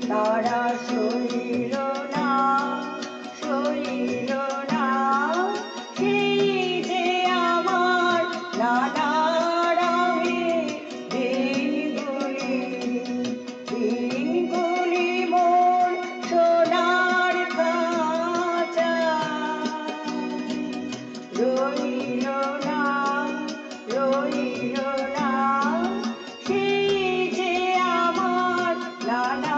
তারা সইল না, সইল না, সেই যে আমার নানা রঙের দিনগুলি, দিনগুলি মোর সোনার খাঁচা রইল না, রইল না, সেই যে আমার নানা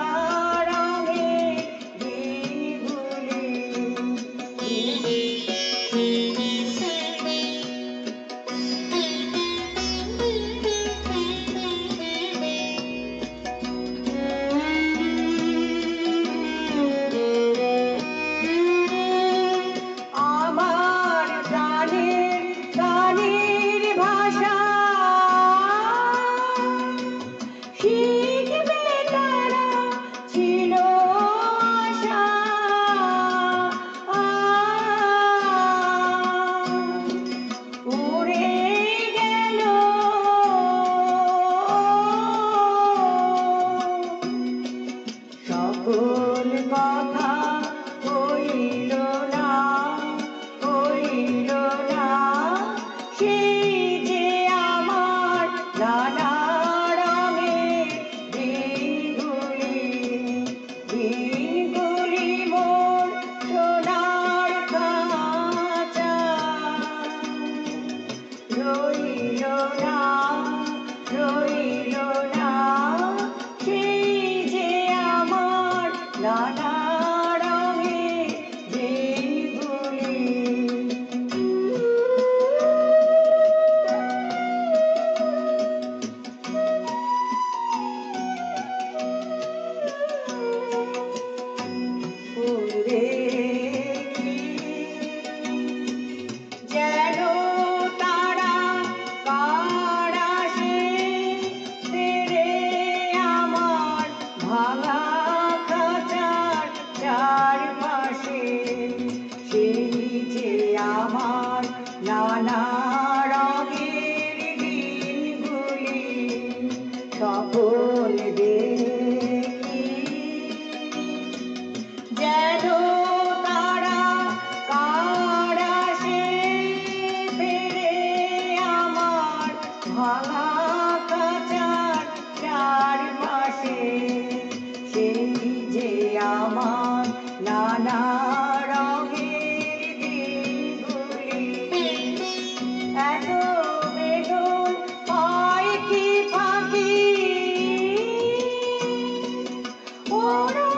সকল কথা হইল না, হইল না, সেই যে আমার নানা রঙের দিনগুলি, দিনগুলি মোর সোনার খাঁচা রইল না, রইল না, সেই যে আমার নানা রঙের দিনগুলি। যেন তারা কার আসে ফিরে আমার ভাঙা খাঁচার চারপাশে, সেই যে আমার নানা রঙের দিনগুলি সকল দেখি। যেন তারা কার আসে ফিরে আমার ভাঙা খাঁচার চারপাশে, সেই যে আমার নানা রঙের দিনগুলি। এত বেদন হয় কি ফাঁকি, ওরা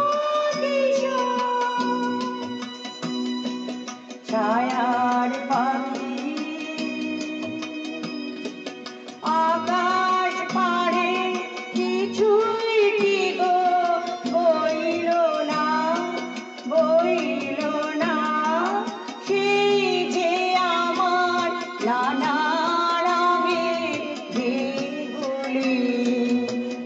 ছায়ার পাখি আকাশ পাড়ে কিছুই কি গো বইল না, বইল না, সেই যে আমার নানা রঙের দিনগুলি,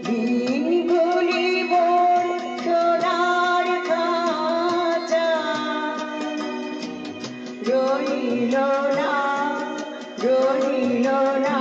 দিনগুলি মোর সোনার খাঁচা রইল না, রইল না।